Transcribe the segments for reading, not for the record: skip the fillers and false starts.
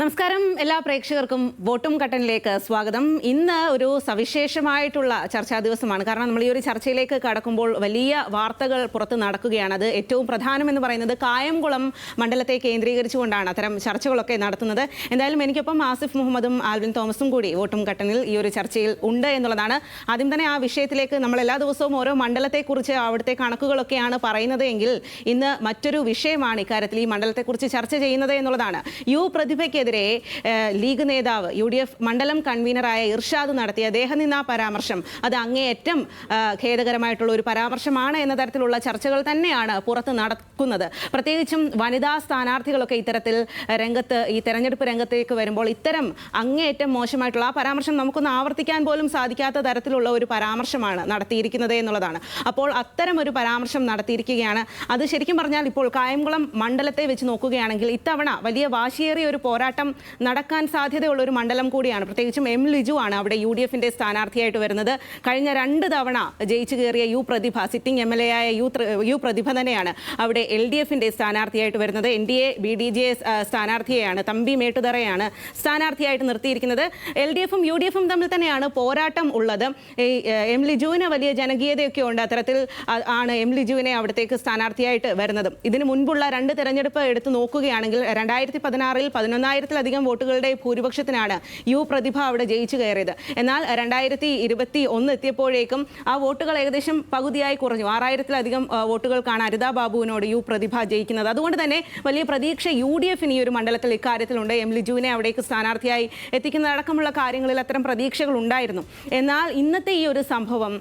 നമസ്കാരം എല്ലാ പ്രേക്ഷകർക്കും വോട്ടും കട്ടനിലേക്ക് സ്വാഗതം. ഇന്ന് ഒരു സവിശേഷമായിട്ടുള്ള ചർച്ചാ ദിവസമാണ്. കാരണം നമ്മൾ ഈ ഒരു ചർച്ചയിലേക്ക് കടക്കുമ്പോൾ വലിയ വാർത്തകൾ പുറത്ത് നടക്കുകയാണ്. അത് ഏറ്റവും പ്രധാനമെന്ന് പറയുന്നത് കായംകുളം മണ്ഡലത്തെ കേന്ദ്രീകരിച്ചുകൊണ്ടാണ് അത്തരം ചർച്ചകളൊക്കെ നടത്തുന്നത്. എന്തായാലും എനിക്കൊപ്പം ആസിഫ് മുഹമ്മദും ആൽവിൻ തോമസും കൂടി വോട്ടും കട്ടനിൽ ഈ ഒരു ചർച്ചയിൽ ഉണ്ട് എന്നുള്ളതാണ്. ആദ്യം തന്നെ ആ വിഷയത്തിലേക്ക് നമ്മൾ എല്ലാ ദിവസവും ഓരോ മണ്ഡലത്തെക്കുറിച്ച് അവിടുത്തെ കണക്കുകളൊക്കെയാണ് പറയുന്നത് എങ്കിൽ ഇന്ന് മറ്റൊരു വിഷയമാണ് ഇക്കാര്യത്തിൽ ഈ മണ്ഡലത്തെക്കുറിച്ച് ചർച്ച ചെയ്യുന്നത് എന്നുള്ളതാണ്. പ്രതിഭയ്ക്ക് ലീഗ് നേതാവ് UDF മണ്ഡലം കൺവീനറായ ഇർഷാദ് നടത്തിയ ദേഹനിന്ദാ പരാമർശം അത് അങ്ങേയറ്റം ഖേദകരമായിട്ടുള്ള ഒരു പരാമർശമാണ് എന്ന തരത്തിലുള്ള ചർച്ചകൾ തന്നെയാണ് പുറത്ത് നടക്കുന്നത്. പ്രത്യേകിച്ചും വനിതാ സ്ഥാനാർത്ഥികളൊക്കെ ഇത്തരത്തിൽ ഈ തെരഞ്ഞെടുപ്പ് രംഗത്തേക്ക് വരുമ്പോൾ ഇത്തരം അങ്ങേയറ്റം മോശമായിട്ടുള്ള ആ പരാമർശം നമുക്കൊന്ന് ആവർത്തിക്കാൻ പോലും സാധിക്കാത്ത തരത്തിലുള്ള ഒരു പരാമർശമാണ് നടത്തിയിരിക്കുന്നത് എന്നുള്ളതാണ്. അപ്പോൾ അത്തരം ഒരു പരാമർശം നടത്തിയിരിക്കുകയാണ്. അത് ശരിക്കും പറഞ്ഞാൽ ഇപ്പോൾ കായംകുളം മണ്ഡലത്തെ വെച്ച് നോക്കുകയാണെങ്കിൽ ഇത്തവണ വലിയ വാശിയേറിയ ഒരു പോരാട്ടം നടക്കാൻ സാധ്യതയുള്ള ഒരു മണ്ഡലം കൂടിയാണ്. പ്രത്യേകിച്ചും എം ലിജു ആണ് അവിടെ UDFന്റെ സ്ഥാനാർത്ഥിയായിട്ട് വരുന്നത്. കഴിഞ്ഞ 2 തവണ ജയിച്ചു കയറിയ പ്രതിഭ, സിറ്റിംഗ് MLA ആയ പ്രതിഭ തന്നെയാണ് അവിടെ LDFന്റെ സ്ഥാനാർത്ഥിയായിട്ട് വരുന്നത്. NDA BDJ സ്ഥാനാർത്ഥിയെയാണ്, തമ്പി മേട്ടുതറയാണ് സ്ഥാനാർത്ഥിയായിട്ട് നിർത്തിയിരിക്കുന്നത്. LDFും UDFും തമ്മിൽ തന്നെയാണ് പോരാട്ടം ഉള്ളത്. എം ലിജുവിന് വലിയ ജനകീയതയൊക്കെ ഉണ്ട്. അത്തരത്തിൽ ആണ് എം ലിജുവിനെ അവിടത്തേക്ക് സ്ഥാനാർത്ഥിയായിട്ട് വരുന്നത്. ഇതിന് മുൻപുള്ള 2 തെരഞ്ഞെടുപ്പ് എടുത്ത് നോക്കുകയാണെങ്കിൽ 2016-ൽ 11,000-ലധികം വോട്ടുകളുടെ ഭൂരിപക്ഷത്തിനാണ് പ്രതിഭ അവിടെ ജയിച്ചു കയറിയത്. എന്നാൽ 2021 എത്തിയപ്പോഴേക്കും ആ വോട്ടുകൾ ഏകദേശം പകുതിയായി കുറഞ്ഞു. 6,000-ലധികം വോട്ടുകൾക്കാണ് അരിതാ ബാബുവിനോട് പ്രതിഭ ജയിക്കുന്നത്. അതുകൊണ്ട് തന്നെ വലിയ പ്രതീക്ഷ UDFന് ഈ ഒരു മണ്ഡലത്തിൽ ഇക്കാര്യത്തിലുണ്ട്. എം ലിജുവിനെ അവിടേക്ക് സ്ഥാനാർത്ഥിയായി എത്തിക്കുന്നതടക്കമുള്ള കാര്യങ്ങളിൽ അത്തരം പ്രതീക്ഷകൾ ഉണ്ടായിരുന്നു. എന്നാൽ ഇന്നത്തെ ഈ ഒരു സംഭവം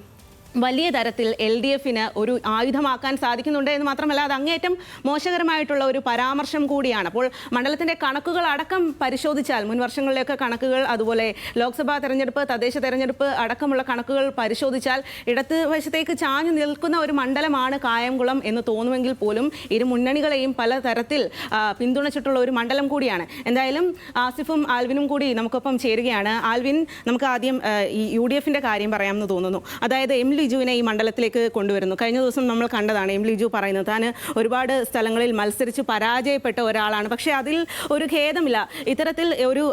വലിയ തരത്തിൽ LDFന് ഒരു ആയുധമാക്കാൻ സാധിക്കുന്നുണ്ട് എന്ന് മാത്രമല്ല അത് അങ്ങേയറ്റം മോശകരമായിട്ടുള്ള ഒരു പരാമർശം കൂടിയാണ്. അപ്പോൾ മണ്ഡലത്തിൻ്റെ കണക്കുകൾ അടക്കം പരിശോധിച്ചാൽ മുൻ വർഷങ്ങളിലെയൊക്കെ കണക്കുകൾ, അതുപോലെ ലോക്സഭാ തെരഞ്ഞെടുപ്പ്, തദ്ദേശ തെരഞ്ഞെടുപ്പ് അടക്കമുള്ള കണക്കുകൾ പരിശോധിച്ചാൽ ഇടത് വശത്തേക്ക് ചാഞ്ഞു നിൽക്കുന്ന ഒരു മണ്ഡലമാണ് കായംകുളം എന്ന് തോന്നുമെങ്കിൽ പോലും ഇരു മുന്നണികളെയും പലതരത്തിൽ പിന്തുണച്ചിട്ടുള്ള ഒരു മണ്ഡലം കൂടിയാണ്. എന്തായാലും ആസിഫും ആൽവിനും കൂടി നമുക്കൊപ്പം ചേരുകയാണ്. ആൽവിൻ, നമുക്ക് ആദ്യം ഈ UDFന്റെ കാര്യം പറയാമെന്ന് തോന്നുന്നു. അതായത് എം ലിജുവിനെ ഈ മണ്ഡലത്തിലേക്ക് കൊണ്ടുവരുന്നു. കഴിഞ്ഞ ദിവസം നമ്മൾ കണ്ടതാണ് എം ലിജു പറയുന്നത് താൻ ഒരുപാട് സ്ഥലങ്ങളിൽ മത്സരിച്ച് പരാജയപ്പെട്ട ഒരാളാണ്. പക്ഷേ അതിൽ ഒരു ഖേദമില്ല. ഇത്തരത്തിൽ ഒരു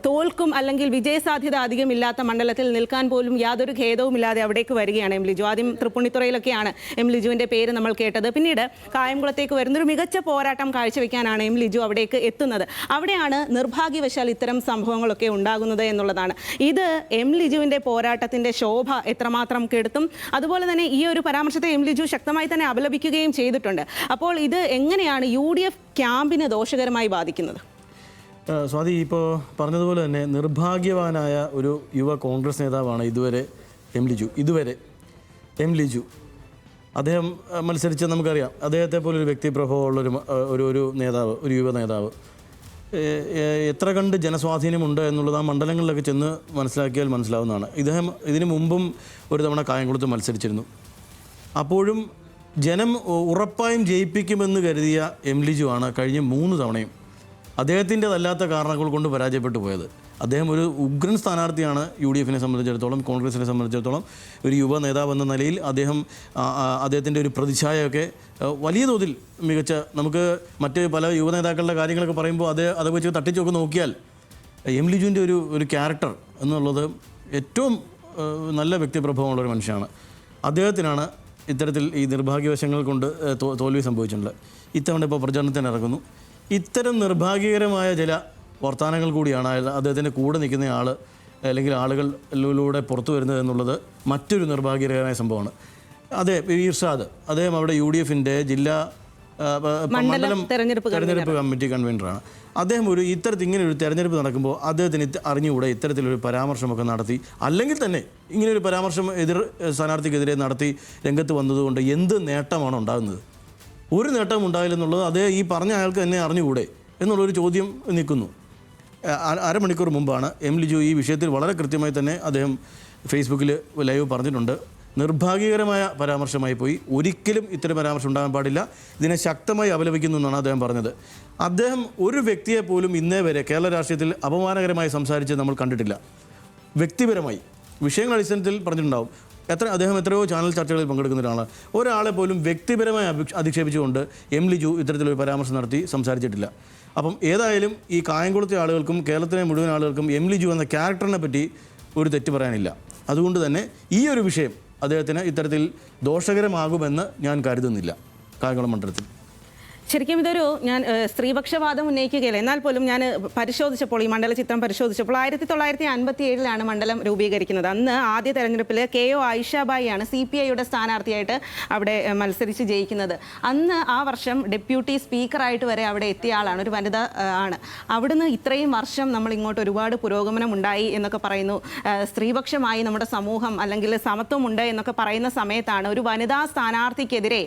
തോൽക്കും അല്ലെങ്കിൽ വിജയസാധ്യത അധികമില്ലാത്ത മണ്ഡലത്തിൽ നിൽക്കാൻ പോലും യാതൊരു ഖേദവുമില്ലാതെ അവിടേക്ക് വരികയാണ് എം ലിജു. ആദ്യം തൃപ്പുണിത്തുറയിലൊക്കെയാണ് എം ലിജുവിൻ്റെ പേര് നമ്മൾ കേട്ടത്. പിന്നീട് കായംകുളത്തേക്ക് വരുന്നൊരു മികച്ച പോരാട്ടം കാഴ്ചവെക്കാനാണ് എം ലിജു അവിടേക്ക് എത്തുന്നത്. അവിടെയാണ് നിർഭാഗ്യവശാൽ ഇത്തരം സംഭവങ്ങളൊക്കെ ഉണ്ടാകുന്നത് എന്നുള്ളതാണ്. ഇത് എം ലിജുവിൻ്റെ പോരാട്ടത്തിൻ്റെ ശോഭ എത്രമാത്രം ും അതുപോലെ തന്നെ ഈ ഒരു പരാമർശത്തെ എം ലിജു ശക്തമായി തന്നെ അപലപിക്കുകയും ചെയ്തിട്ടുണ്ട്. അപ്പോൾ ഇത് എങ്ങനെയാണ് UDF ക്യാമ്പിനെ ദോഷകരമായി ബാധിക്കുന്നത്? സ്വാതി, ഇപ്പോൾ പറഞ്ഞതുപോലെ തന്നെ നിർഭാഗ്യവാനായ ഒരു യുവ കോൺഗ്രസ് നേതാവാണ് എം ലിജു. അദ്ദേഹം മത്സരിച്ച് നമുക്കറിയാം, അദ്ദേഹത്തെ പോലൊരു വ്യക്തിപ്രഭവമുള്ളൊരു ഒരു നേതാവ്, ഒരു യുവ നേതാവ് എത്ര കണ്ട് ജനസ്വാധീനമുണ്ട് എന്നുള്ളത് ആ മണ്ഡലങ്ങളിലൊക്കെ ചെന്ന് മനസ്സിലാക്കിയാൽ മനസ്സിലാവുന്നതാണ്. ഇതിനു മുമ്പും ഒരു തവണ കായംകുളത്ത് മത്സരിച്ചിരുന്നു. അപ്പോഴും ജനം ഉറപ്പായും ജയിപ്പിക്കുമെന്ന് കരുതിയ എം ലിജു ആണ് കഴിഞ്ഞ 3 തവണയും അദ്ദേഹത്തിൻ്റെതല്ലാത്ത കാരണങ്ങൾ കൊണ്ട് പരാജയപ്പെട്ടു പോയത്. അദ്ദേഹം ഒരു ഉഗ്രൻ സ്ഥാനാർത്ഥിയാണ് UDFനെ സംബന്ധിച്ചിടത്തോളം, കോൺഗ്രസിനെ സംബന്ധിച്ചിടത്തോളം. ഒരു യുവ നേതാവ് എന്ന നിലയിൽ അദ്ദേഹത്തിൻ്റെ ഒരു പ്രതിച്ഛായയൊക്കെ വലിയ തോതിൽ മികച്ച, നമുക്ക് മറ്റ് പല യുവ നേതാക്കളുടെ കാര്യങ്ങളൊക്കെ പറയുമ്പോൾ അത് വെച്ച് തട്ടിച്ചൊക്കെ നോക്കിയാൽ എം ലിജുവിൻ്റെ ഒരു ക്യാരക്ടർ എന്നുള്ളത് ഏറ്റവും നല്ല വ്യക്തിപ്രഭാവമുള്ളൊരു മനുഷ്യനാണ്. അദ്ദേഹത്തിനാണ് ഇത്തരത്തിൽ ഈ നിർഭാഗ്യവശങ്ങൾ കൊണ്ട് തോൽവി സംഭവിച്ചിട്ടുള്ളത്. ഇത്തവണ ഇപ്പോൾ പ്രചരണത്തിന് ഇറങ്ങുന്നു. ഇത്തരം നിർഭാഗ്യകരമായ ചില വർത്തമാനങ്ങൾ കൂടിയാണ് അദ്ദേഹത്തിൻ്റെ കൂടെ നിൽക്കുന്ന ആൾ അല്ലെങ്കിൽ ആളുകളിലൂടെ പുറത്തു വരുന്നത് എന്നുള്ളത് മറ്റൊരു നിർഭാഗ്യകരമായ സംഭവമാണ്. അതെ, ഇർഷാദ്, അദ്ദേഹം അവിടെ UDFൻ്റെ ജില്ലാ മണ്ഡലം തെരഞ്ഞെടുപ്പ് കമ്മിറ്റി കൺവീനറാണ്. അദ്ദേഹം ഇങ്ങനെ ഒരു തെരഞ്ഞെടുപ്പ് നടക്കുമ്പോൾ അദ്ദേഹത്തിന് അറിഞ്ഞുകൂടെ ഇത്തരത്തിലൊരു പരാമർശമൊക്കെ നടത്തി, അല്ലെങ്കിൽ തന്നെ ഇങ്ങനെയൊരു പരാമർശം സ്ഥാനാർത്ഥിക്കെതിരെ നടത്തി രംഗത്ത് വന്നതുകൊണ്ട് എന്ത് നേട്ടമാണ് ഉണ്ടാകുന്നത്? ഒരു നേട്ടം ഉണ്ടായില്ലെന്നുള്ളത് ഈ പറഞ്ഞ അയാൾക്ക് തന്നെ അറിഞ്ഞുകൂടെ എന്നുള്ളൊരു ചോദ്യം നിൽക്കുന്നു. അരമണിക്കൂർ മുമ്പാണ് എം ലിജു ഈ വിഷയത്തിൽ വളരെ കൃത്യമായി തന്നെ അദ്ദേഹം ഫേസ്ബുക്കിൽ ലൈവ് പറഞ്ഞിട്ടുണ്ട്. നിർഭാഗ്യകരമായ പരാമർശമായി പോയി, ഒരിക്കലും ഇത്തരം പരാമർശം ഉണ്ടാകാൻ പാടില്ല, ഇതിനെ ശക്തമായി അപലപിക്കുന്നു എന്നാണ് അദ്ദേഹം പറഞ്ഞത്. അദ്ദേഹം ഒരു വ്യക്തിയെ പോലും ഇന്നേ വരെ കേരള രാഷ്ട്രീയത്തിൽ അപമാനകരമായി സംസാരിച്ച് നമ്മൾ കണ്ടിട്ടില്ല. വ്യക്തിപരമായി വിഷയങ്ങൾ അടിസ്ഥാനത്തിൽ പറഞ്ഞിട്ടുണ്ടാവും. അദ്ദേഹം എത്രയോ ചാനൽ ചർച്ചകളിൽ പങ്കെടുക്കുന്ന ഒരാളാണ്. ഒരാളെ പോലും വ്യക്തിപരമായി അധിക്ഷേപിച്ചുകൊണ്ട് എം ലിജു ഇത്തരത്തിലൊരു പരാമർശം നടത്തി സംസാരിച്ചിട്ടില്ല. അപ്പം ഏതായാലും ഈ കായംകുളത്തെ ആളുകൾക്കും കേരളത്തിലെ മുഴുവൻ ആളുകൾക്കും എം ലിജു എന്ന ക്യാരക്ടറിനെ പറ്റി ഒരു തെറ്റ് പറയാനില്ല. അതുകൊണ്ട് തന്നെ ഈ ഒരു വിഷയം അദ്ദേഹത്തിന് ഇത്തരത്തിൽ ദോഷകരമാകുമെന്ന് ഞാൻ കരുതുന്നില്ല കായംകുളം മണ്ഡലത്തിൽ. ശരിക്കും ഇതൊരു ഞാൻ സ്ത്രീപക്ഷവാദം ഉന്നയിക്കുകയില്ല. എന്നാൽ പോലും ഞാൻ പരിശോധിച്ചപ്പോൾ ഈ മണ്ഡല ചിത്രം പരിശോധിച്ചപ്പോൾ 1957 മണ്ഡലം രൂപീകരിക്കുന്നത്. അന്ന് ആദ്യ തെരഞ്ഞെടുപ്പിൽ KO ആയിഷാബായിയാണ് CPIയുടെ സ്ഥാനാർത്ഥിയായിട്ട് അവിടെ മത്സരിച്ച് ജയിക്കുന്നത്. അന്ന് ആ വർഷം ഡെപ്യൂട്ടി സ്പീക്കറായിട്ട് വരെ അവിടെ എത്തിയ ആളാണ്, ഒരു വനിത ആണ്. അവിടുന്ന് ഇത്രയും വർഷം നമ്മൾ ഇങ്ങോട്ട് ഒരുപാട് പുരോഗമനം ഉണ്ടായി എന്നൊക്കെ പറയുന്നു. സ്ത്രീപക്ഷമായി നമ്മുടെ സമൂഹം അല്ലെങ്കിൽ സമത്വമുണ്ട് എന്നൊക്കെ പറയുന്ന സമയത്താണ് ഒരു വനിതാ സ്ഥാനാർത്ഥിക്കെതിരെ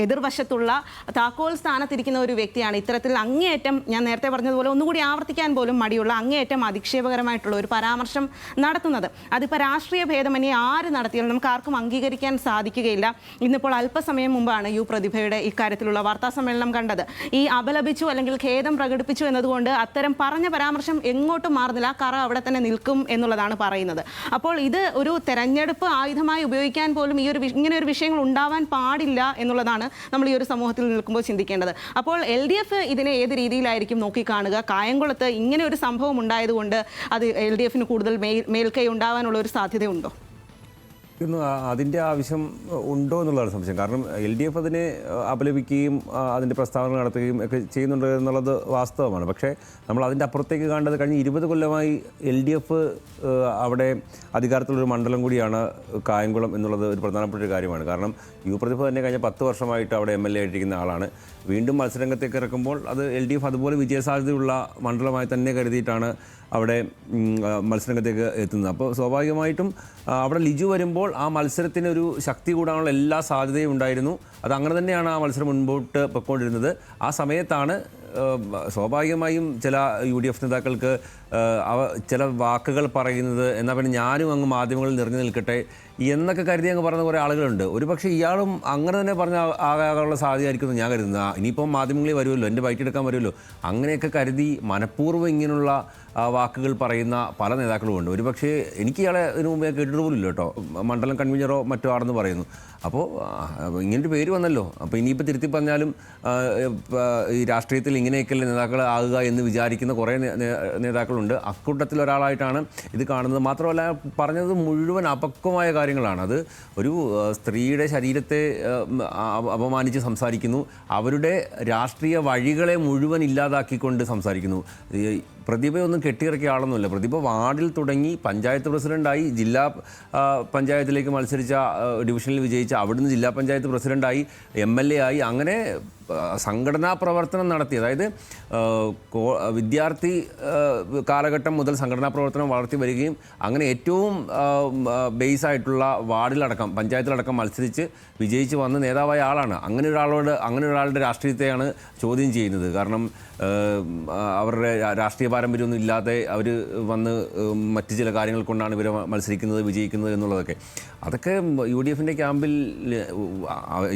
എതിർവശത്തുള്ള താക്കോൽ സ്ഥാനത്തിരിക്കുന്ന ഒരു വ്യക്തിയാണ് ഇത്തരത്തിൽ അങ്ങേയറ്റം, ഞാൻ നേരത്തെ പറഞ്ഞതുപോലെ ഒന്നുകൂടി ആവർത്തിക്കാൻ പോലും മടിയുള്ള അങ്ങേയറ്റം അധിക്ഷേപകരമായിട്ടുള്ള ഒരു പരാമർശം നടത്തുന്നത്. അതിപ്പോൾ രാഷ്ട്രീയ ഭേദമന്യേ ആര് നടത്തിയാലും നമുക്ക് ആർക്കും അംഗീകരിക്കാൻ സാധിക്കുകയില്ല. ഇന്നിപ്പോൾ അല്പസമയം മുമ്പാണ് യു പ്രതിഭയുടെ ഇക്കാര്യത്തിലുള്ള വാർത്താ സമ്മേളനം കണ്ടത്. ഈ അപലപിച്ചു അല്ലെങ്കിൽ ഖേദം പ്രകടിപ്പിച്ചു എന്നതുകൊണ്ട് അത്തരം പറഞ്ഞ പരാമർശം എങ്ങോട്ടും മാറുന്നില്ല, കറ അവിടെ തന്നെ നിൽക്കും എന്നുള്ളതാണ് പറയുന്നത്. അപ്പോൾ ഇത് ഒരു തെരഞ്ഞെടുപ്പ് ആയുധമായി ഉപയോഗിക്കാൻ പോലും ഇങ്ങനെ ഒരു വിഷയങ്ങൾ ഉണ്ടാവാൻ പാടില്ല എന്നുള്ളതാണ് നമ്മൾ ഈ ഒരു സമൂഹത്തിൽ നിൽക്കുമ്പോൾ ചിന്തിക്കേണ്ടത്. അപ്പോൾ LDF ഇതിനെ ഏത് രീതിയിലായിരിക്കും നോക്കിക്കാണുക? കായംകുളത്ത് ഇങ്ങനെ ഒരു സംഭവം ഉണ്ടായതുകൊണ്ട് അത് LDFന് കൂടുതൽ മേൽക്കൈ ഉണ്ടാവാനുള്ള ഒരു സാധ്യതയുണ്ടോ? അതിൻ്റെ ആവശ്യം ഉണ്ടോ എന്നുള്ളതാണ് സംശയം. കാരണം LDF അതിനെ അപലപിക്കുകയും അതിൻ്റെ പ്രസ്താവന നടത്തുകയും ഒക്കെ ചെയ്യുന്നുണ്ട് എന്നുള്ളത് വാസ്തവമാണ്. പക്ഷേ നമ്മൾ അതിൻ്റെ അപ്പുറത്തേക്ക് കാണേണ്ടത് കഴിഞ്ഞ 20 കൊല്ലമായി LDF അവിടെ അധികാരത്തിലുള്ളൊരു മണ്ഡലം കൂടിയാണ് കായംകുളം എന്നുള്ളത് ഒരു പ്രധാനപ്പെട്ട ഒരു കാര്യമാണ്. കാരണം യു പ്രതിഭ തന്നെ കഴിഞ്ഞ 10 വർഷമായിട്ട് അവിടെ MLA ആയിട്ടിരിക്കുന്ന ആളാണ്. വീണ്ടും മത്സരരംഗത്തേക്ക് ഇറക്കുമ്പോൾ അത് LDF അതുപോലെ വിജയസാധ്യതയുള്ള മണ്ഡലമായി തന്നെ കരുതിയിട്ടാണ് അവിടെ മത്സരരംഗത്തേക്ക് എത്തുന്നത്. അപ്പോൾ സ്വാഭാവികമായിട്ടും അവിടെ ലിജു വരുമ്പോൾ ആ മത്സരത്തിനൊരു ശക്തി കൂടാനുള്ള എല്ലാ സാധ്യതയും ഉണ്ടായിരുന്നു. അത് അങ്ങനെ തന്നെയാണ് ആ മത്സരം മുൻപോട്ട് പൊയ്ക്കൊണ്ടിരുന്നത്. ആ സമയത്താണ് സ്വാഭാവികമായും ചില UDF നേതാക്കൾക്ക് ചില വാക്കുകൾ പറയുന്നത്, എന്നാൽ പിന്നെ ഞാനും അങ്ങ് മാധ്യമങ്ങളിൽ നിറഞ്ഞു നിൽക്കട്ടെ എന്നൊക്കെ കരുതി അങ്ങ് പറയുന്ന കുറേ ആളുകളുണ്ട്. ഒരുപക്ഷെ ഇയാളും അങ്ങനെ തന്നെ പറഞ്ഞ ആകാനുള്ള സാധ്യതയായിരിക്കും ഞാൻ കരുതുന്നത്. ഇനിയിപ്പം മാധ്യമങ്ങളിൽ വരുമല്ലോ, എൻ്റെ ബൈറ്റ് എടുക്കാൻ വരുമല്ലോ, അങ്ങനെയൊക്കെ കരുതി മനഃപൂർവ്വം ഇങ്ങനെയുള്ള വാക്കുകൾ പറയുന്ന പല നേതാക്കളുമുണ്ട്. ഒരുപക്ഷെ എനിക്ക് ഇയാളെ ഇതിനു മുമ്പേ കേട്ടിട്ട് പോലുമില്ല കേട്ടോ, മണ്ഡലം കൺവീനറോ മറ്റോ ആണെന്ന് പറയുന്നു. അപ്പോൾ ഇങ്ങനൊരു പേര് വന്നല്ലോ, അപ്പോൾ ഇനിയിപ്പോൾ തിരുത്തി പറഞ്ഞാലും ഈ രാഷ്ട്രീയത്തിൽ ഇങ്ങനെയൊക്കെയല്ലേ നേതാക്കൾ ആകുക എന്ന് വിചാരിക്കുന്ന കുറേ നേതാക്കളുണ്ട്. അക്കൂട്ടത്തിൽ ഒരാളായിട്ടാണ് ഇത് കാണുന്നത്. മാത്രമല്ല പറഞ്ഞത് മുഴുവൻ അപക്വമായ കാര്യങ്ങളാണ്. അത് ഒരു സ്ത്രീയുടെ ശരീരത്തെ അപമാനിച്ച് സംസാരിക്കുന്നു, അവരുടെ രാഷ്ട്രീയ വഴികളെ മുഴുവൻ ഇല്ലാതാക്കിക്കൊണ്ട് സംസാരിക്കുന്നു. പ്രതിഭയൊന്നും കെട്ടിയിറക്കിയ ആളൊന്നുമില്ല. പ്രതിഭ വാർഡിൽ തുടങ്ങി പഞ്ചായത്ത് പ്രസിഡൻ്റായി, ജില്ലാ പഞ്ചായത്തിലേക്ക് മത്സരിച്ച, ഡിവിഷനിൽ വിജയിച്ച, അവിടുന്ന് ജില്ലാ പഞ്ചായത്ത് പ്രസിഡൻ്റായി, MLA ആയി, അങ്ങനെ സംഘടനാ പ്രവർത്തനം നടത്തി. അതായത് വിദ്യാർത്ഥി കാലഘട്ടം മുതൽ സംഘടനാ പ്രവർത്തനം വളർത്തി വരികയും അങ്ങനെ ഏറ്റവും ബേസായിട്ടുള്ള വാർഡിലടക്കം പഞ്ചായത്തിലടക്കം മത്സരിച്ച് വിജയിച്ച് വന്ന നേതാവായ ആളാണ്. അങ്ങനെ ഒരാളുടെ രാഷ്ട്രീയത്തെയാണ് ചോദ്യം ചെയ്യുന്നത്. കാരണം അവരുടെ രാഷ്ട്രീയ പാരമ്പര്യമൊന്നും ഇല്ലാതെ അവർ വന്ന് മറ്റു ചില കാര്യങ്ങൾ കൊണ്ടാണ് ഇവർ മത്സരിക്കുന്നത്, വിജയിക്കുന്നത് എന്നുള്ളതൊക്കെ. അതൊക്കെ UDFൻ്റെ ക്യാമ്പിൽ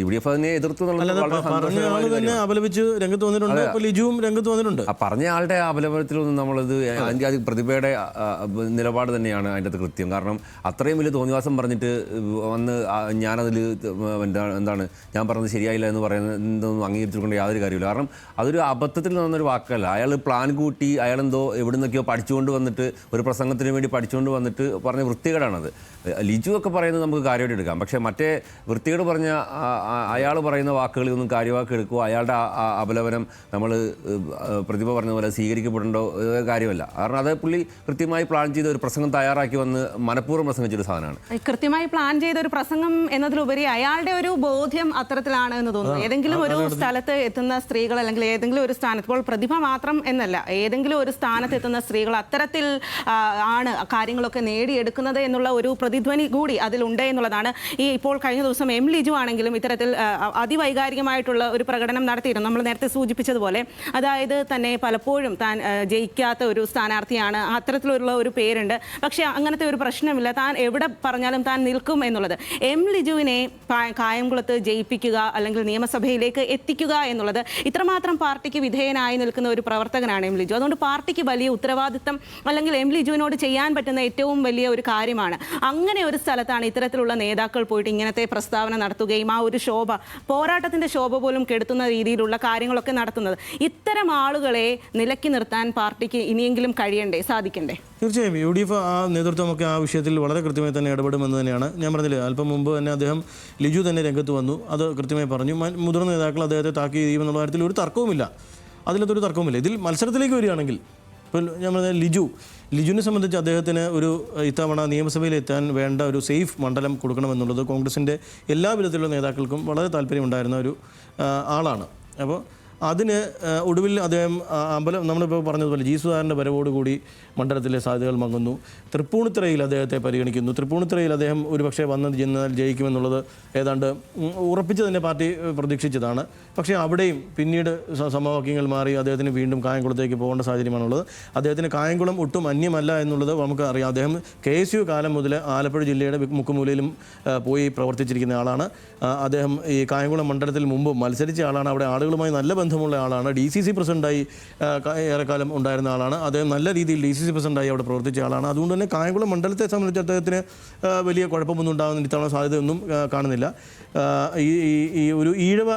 UDF അതിനെ എതിർത്തു എന്നുള്ളത് പറഞ്ഞ ആളുടെ അപലപനത്തിലൊന്നും നമ്മളത് അതിൻ്റെ അത് പ്രതിഭയുടെ നിലപാട് തന്നെയാണ് അതിൻ്റെ അത് കൃത്യം. കാരണം അത്രയും വലിയ തോന്നിവാസം പറഞ്ഞിട്ട് വന്ന് ഞാനതിൽ എന്താണ് ഞാൻ പറഞ്ഞത് ശരിയായില്ല എന്ന് പറയുന്നതൊന്നും അംഗീകരിച്ചുകൊണ്ട് യാതൊരു കാര്യമില്ല. കാരണം അതൊരു അബദ്ധത്തിൽ നിന്നൊരു വാക്കല്ല. അയാൾ പ്ലാൻ കൂട്ടി അയാളെന്തോ എവിടെ നിന്നൊക്കെയോ പഠിച്ചുകൊണ്ട് വന്നിട്ട് ഒരു പ്രസംഗത്തിന് വേണ്ടി പഠിച്ചുകൊണ്ട് വന്നിട്ട് പറഞ്ഞ വൃത്തികേടാണത്. ലിജു ഒക്കെ പറയുന്നത് നമുക്ക് കാര്യമായിട്ട് എടുക്കാം. പക്ഷേ മറ്റേ വൃത്തികേട് പറഞ്ഞ അയാൾ പറയുന്ന വാക്കുകളിലൊന്നും കാര്യമാക്കി എടുക്കുക, അയാളുടെ അപലപനം നമ്മൾ പ്രതിഭ പറഞ്ഞ പോലെ സ്വീകരിക്കപ്പെടേണ്ട കാര്യമല്ല. കാരണം അത് പുള്ളി കൃത്യമായി പ്ലാൻ ചെയ്ത ഒരു പ്രസംഗം തയ്യാറാക്കി വന്ന് മനഃപൂർവ്വം പ്രസംഗിച്ചൊരു സാധനമാണ്. കൃത്യമായി പ്ലാൻ ചെയ്ത ഒരു പ്രസംഗം എന്നതിലുപരി അയാളുടെ ഒരു ബോധ്യം അത്തരത്തിലാണ് എന്ന് തോന്നുന്നു. ഏതെങ്കിലും ഒരു സ്ഥലത്ത് എത്തുന്ന സ്ത്രീകൾ അല്ലെങ്കിൽ ഏതെങ്കിലും ഒരു സ്ഥാനത്ത്, ഇപ്പോൾ പ്രതിഭ മാത്രം എന്നല്ല, ഏതെങ്കിലും ഒരു സ്ഥാനത്ത് എത്തുന്ന സ്ത്രീകൾ അത്തരത്തിൽ ആണ് കാര്യങ്ങളൊക്കെ നേടിയെടുക്കുന്നത് എന്നുള്ള ഒരു പ്രതിധ്വനി കൂടി അതിലുണ്ട് എന്നുള്ളതാണ്. ഈ ഇപ്പോൾ കഴിഞ്ഞ ദിവസം M ലിജു ആണെങ്കിലും ഇത്തരത്തിൽ അതിവൈകാരികമായിട്ടുള്ള ഒരു പ്രകടനം നടത്തിയിരുന്നു. നമ്മൾ നേരത്തെ സൂചിപ്പിച്ചതുപോലെ, അതായത് തന്നെ പലപ്പോഴും താൻ ജയിക്കാത്ത ഒരു സ്ഥാനാർത്ഥിയാണ്, അത്തരത്തിലുള്ള ഒരു പേരുണ്ട്, പക്ഷേ അങ്ങനത്തെ ഒരു പ്രശ്നമില്ല, താൻ എവിടെ പറഞ്ഞാലും താൻ നിൽക്കും എന്നുള്ളത്. എം ലിജുവിനെ കായംകുളത്ത് ജയിപ്പിക്കുക അല്ലെങ്കിൽ നിയമസഭയിലേക്ക് എത്തിക്കുക എന്നുള്ളത് ഇത്രമാത്രം പാർട്ടിക്ക് വിധേയനായി നിൽക്കുന്ന ഒരു പ്രവർത്തകനാണ് എം ലിജു. അതുകൊണ്ട് പാർട്ടിക്ക് വലിയ ഉത്തരവാദിത്തം അല്ലെങ്കിൽ എം ലിജുവിനോട് ചെയ്യാൻ പറ്റുന്ന ഏറ്റവും വലിയ ഒരു കാര്യമാണ്. അങ്ങനെ ഒരു സ്ഥലത്താണ് ഇത്തരത്തിലുള്ള നേതാക്കൾ പോയിട്ട് ഇങ്ങനത്തെ പ്രസ്താവന നടത്തുകയും ആ ഒരു ശോഭ, പോരാട്ടത്തിന്റെ ശോഭ പോലും കെടുത്തുന്ന രീതിയിലുള്ള കാര്യങ്ങളൊക്കെ നടത്തുന്നത്. ഇത്തരം ആളുകളെ നിലക്കി നിർത്താൻ പാർട്ടിക്ക് ഇനിയെങ്കിലും കഴിയണ്ടേ, സാധിക്കണ്ടേ? തീർച്ചയായും UDF ആ നേതൃത്വമൊക്കെ ആ വിഷയത്തിൽ വളരെ കൃത്യമായി തന്നെ ഇടപെടുമെന്ന് തന്നെയാണ് ഞാൻ പറഞ്ഞില്ല. അല്പം മുമ്പ് തന്നെ അദ്ദേഹം ലിജു തന്നെ രംഗത്ത് വന്നു, അത് കൃത്യമായി പറഞ്ഞു. മുതിർന്ന നേതാക്കൾ അദ്ദേഹത്തെ താക്കീത് ചെയ്യുമെന്നുള്ള കാര്യത്തിൽ ഒരു തർക്കവുമില്ല, അതിലൊരു തർക്കവുമില്ല. ഇതിൽ മത്സരത്തിലേക്ക് വരികയാണെങ്കിൽ ഇപ്പോൾ ഞാൻ പറഞ്ഞ ലിജുവിനെ സംബന്ധിച്ച് അദ്ദേഹത്തിന് ഒരു ഇത്തവണ നിയമസഭയിലെത്താൻ വേണ്ട ഒരു സേഫ് മണ്ഡലം കൊടുക്കണമെന്നുള്ളത് കോൺഗ്രസിൻ്റെ എല്ലാ വിധത്തിലുള്ള നേതാക്കൾക്കും വളരെ താല്പര്യമുണ്ടായിരുന്ന ഒരു ആളാണ്. അപ്പോൾ അതിന് ഒടുവിൽ അദ്ദേഹം നമ്മളിപ്പോൾ പറഞ്ഞതുപോലെ ജി സുധാകരൻ്റെ വരവോടുകൂടി മണ്ഡലത്തിലെ സാധ്യതകൾ മങ്ങുന്നു. തൃപ്പൂണിത്തുറയിൽ അദ്ദേഹത്തെ പരിഗണിക്കുന്നു. തൃപ്പൂണിത്തുറയിൽ അദ്ദേഹം ഒരുപക്ഷെ വന്ന് ചെന്നാൽ ജയിക്കുമെന്നുള്ളത് ഏതാണ്ട് ഉറപ്പിച്ച് തന്നെ പാർട്ടി പ്രതീക്ഷിച്ചതാണ്. പക്ഷേ അവിടെയും പിന്നീട് സമവാക്യങ്ങൾ മാറി അദ്ദേഹത്തിന് വീണ്ടും കായംകുളത്തേക്ക് പോകേണ്ട സാഹചര്യമാണുള്ളത്. അദ്ദേഹത്തിന് കായംകുളം ഒട്ടും അന്യമല്ല എന്നുള്ളത് നമുക്ക് അറിയാം. അദ്ദേഹം KSU കാലം മുതൽ ആലപ്പുഴ ജില്ലയുടെ മുക്കുമൂലയിലും പോയി പ്രവർത്തിച്ചിരിക്കുന്ന ആളാണ്. അദ്ദേഹം ഈ കായംകുളം മണ്ഡലത്തിൽ മുമ്പ് മത്സരിച്ച ആളാണ്. അവിടെ ആളുകളുമായി നല്ല ബന്ധമുള്ള ആളാണ്. DCC പ്രസിഡൻ്റായി ഏറെക്കാലം ഉണ്ടായിരുന്ന ആളാണ്. അദ്ദേഹം നല്ല രീതിയിൽ DCC പ്രസിഡൻ്റായി അവിടെ പ്രവർത്തിച്ച ആളാണ്. അതുകൊണ്ട് തന്നെ കായംകുളം മണ്ഡലത്തെ സംബന്ധിച്ച് അദ്ദേഹത്തിന് വലിയ കുഴപ്പമൊന്നും ഉണ്ടാകുന്ന ഇത്തവണ സാധ്യതയൊന്നും കാണുന്നില്ല. ഈ ഒരു ഈഴവ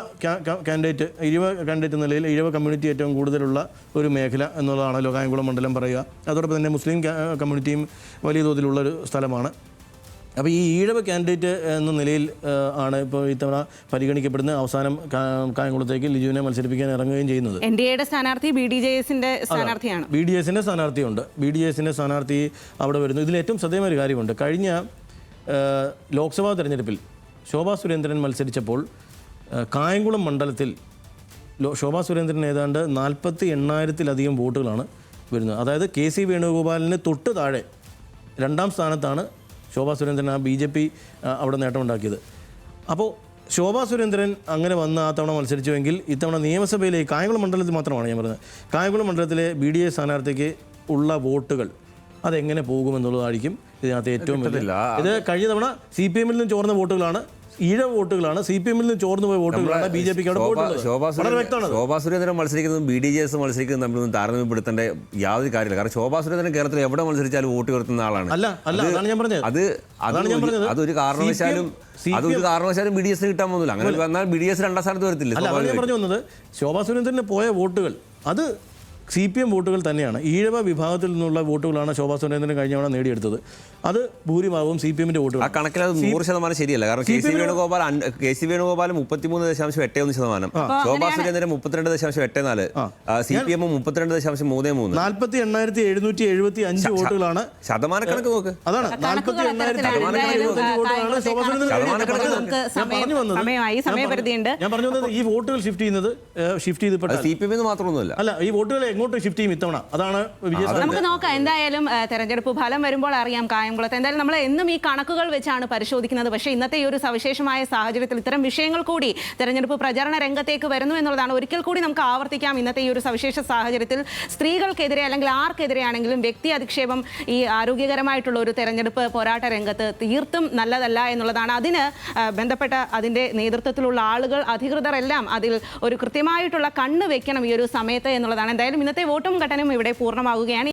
കാൻഡിഡേറ്റ് എന്ന നിലയിൽ ഈഴവ കമ്മ്യൂണിറ്റി ഏറ്റവും കൂടുതലുള്ള ഒരു മേഖല എന്നുള്ളതാണല്ലോ കായംകുളം മണ്ഡലം പറയുക. അതോടൊപ്പം തന്നെ മുസ്ലിം കമ്മ്യൂണിറ്റിയും വലിയ തോതിലുള്ളൊരു സ്ഥലമാണ്. അപ്പോൾ ഈ ഈഴവ കാൻഡിഡേറ്റ് എന്ന നിലയിൽ ആണ് ഇപ്പോൾ ഇത്തവണ പരിഗണിക്കപ്പെടുന്ന അവസാനം കായംകുളത്തേക്ക് ലിജുവിനെ മത്സരിപ്പിക്കാൻ ഇറങ്ങുകയും ചെയ്യുന്നത്. NDAയുടെ സ്ഥാനാർത്ഥി BDJSന്റെ സ്ഥാനാർത്ഥിയാണ്. BDJSന്റെ സ്ഥാനാർത്ഥിയുണ്ട്. BDJSന്റെ സ്ഥാനാർത്ഥി അവിടെ വരുന്നു. ഇതിൽ ഏറ്റവും ശ്രദ്ധേയമായ ഒരു കാര്യമുണ്ട്. കഴിഞ്ഞ ലോക്സഭാ തെരഞ്ഞെടുപ്പിൽ ശോഭാ സുരേന്ദ്രൻ മത്സരിച്ചപ്പോൾ കായംകുളം മണ്ഡലത്തിൽ ശോഭാ സുരേന്ദ്രൻ ഏതാണ്ട് 48,000-ലധികം വോട്ടുകളാണ് വരുന്നത്. അതായത് KC വേണുഗോപാലിന് തൊട്ട് താഴെ രണ്ടാം സ്ഥാനത്താണ് ശോഭാ സുരേന്ദ്രൻ BJP അവിടെ നേട്ടമുണ്ടാക്കിയത്. അപ്പോൾ ശോഭാ സുരേന്ദ്രൻ അങ്ങനെ വന്ന് ആ തവണ മത്സരിച്ചുവെങ്കിൽ ഇത്തവണ നിയമസഭയിലെ കായംകുളം മണ്ഡലത്തിൽ മാത്രമാണ് ഞാൻ പറയുന്നത്, കായംകുളം മണ്ഡലത്തിലെ BDA സ്ഥാനാർത്ഥിക്ക് ഉള്ള വോട്ടുകൾ അതെങ്ങനെ പോകുമെന്നുള്ളതായിരിക്കും ഇതിനകത്ത് ഏറ്റവും വലിയ. ഇത് കഴിഞ്ഞ തവണ CPM-ൽ നിന്ന് ചോർന്ന വോട്ടുകളാണ്, ഈഴ വോട്ടുകളാണ്, CPM-ൽ നിന്ന് ചോർന്നു പോയ വോട്ടുകളാണ് BJPക്ക് അവിടെ പോയിട്ടുള്ളത്. വളരെ വ്യക്തമാണ്. ശോഭാ സുരേന്ദ്രൻ മത്സരിക്കുന്നതും BDJS മത്സരിക്കുന്നതും തമ്മിലൊന്നും താരതമ്യപ്പെടുത്തേണ്ട യാതൊരു കാര്യമില്ല. കാരണം ശോഭാ സുരേന്ദ്രൻ കേരളത്തിൽ എവിടെ മത്സരിച്ചാലും വോട്ട് ഉയർത്തുന്ന ആളാണ്. അതാണ് ഞാൻ പറഞ്ഞത്. അതൊരു കാരണവശാലും BDS കിട്ടാൻ പോകുന്നില്ല. അങ്ങനെ വന്നാൽ BDS രണ്ടാം സ്ഥാനത്ത് വരത്തില്ല. അതാണ് ഞാൻ പറഞ്ഞു വന്നത്. ശോഭാ സുരേന്ദ്രന് പോയ വോട്ടുകൾ അത് CPM വോട്ടുകൾ തന്നെയാണ്. ഈഴവ വിഭാഗത്തിൽ നിന്നുള്ള വോട്ടുകളാണ് ശോഭാ സുരേന്ദ്രൻ കഴിഞ്ഞ തവണ നേടിയെടുത്തത്. അത് ഭൂരിഭാഗവും CPM-ന്റെ വോട്ടുകൾ. ആ കണക്കിൽ അത് 100% ശരിയല്ല. കാരണം KC വേണുഗോപാൽ 33.81%, ശോഭാ സുരേന്ദ്രൻ 32.84%, CPM 32.33%. 48,775 വോട്ടുകളാണ്. ശതമാനക്കണക്ക് നോക്ക്. അതാണ് 48,775 വോട്ടുകളാണ് ശോഭാ സുരേന്ദ്രൻ. ഞാൻ പറഞ്ഞു വന്നത് ഈ വോട്ടുകൾ ഷിഫ്റ്റ് ചെയ്തപ്പോൾ CPM മാത്രമൊന്നുമല്ല. അല്ല, ഈ വോട്ടുകൾ എങ്ങോട്ട് ഷിഫ്റ്റ് ചെയ്യും ഇത്തവണ, അതാണ് വിജയം. നമുക്ക് നോക്കാം. എന്തായാലും തെരഞ്ഞെടുപ്പ് ഫലം വരുമ്പോൾ അറിയാം കായംകുളത്ത്. എന്തായാലും നമ്മൾ എന്നും ഈ കണക്കുകൾ വെച്ചാണ് പരിശോധിക്കുന്നത്. പക്ഷേ ഇന്നത്തെ ഈ ഒരു സവിശേഷമായ സാഹചര്യത്തിൽ ഇത്തരം വിഷയങ്ങൾ കൂടി തെരഞ്ഞെടുപ്പ് പ്രചാരണ രംഗത്തേക്ക് വരുന്നു എന്നുള്ളതാണ്. ഒരിക്കൽ കൂടി നമുക്ക് ആവർത്തിക്കാം, ഇന്നത്തെ ഈ ഒരു സവിശേഷ സാഹചര്യത്തിൽ സ്ത്രീകൾക്കെതിരെ അല്ലെങ്കിൽ ആർക്കെതിരെയാണെങ്കിലും വ്യക്തി അധിക്ഷേപം ഈ ആരോഗ്യകരമായിട്ടുള്ള ഒരു തെരഞ്ഞെടുപ്പ് പോരാട്ട രംഗത്ത് തീർത്തും നല്ലതല്ല എന്നുള്ളതാണ്. അതിന് ബന്ധപ്പെട്ട അതിൻ്റെ നേതൃത്വത്തിലുള്ള ആളുകൾ, അധികൃതർ എല്ലാം അതിൽ ഒരു കൃത്യമായിട്ടുള്ള കണ്ണ് വെക്കണം ഈ ഒരു സമയത്ത് എന്നുള്ളതാണ്. എന്തായാലും ഇന്നത്തെ വോട്ടും ഘട്ടനും ഇവിടെ പൂർണ്ണമാവുകയാണ്.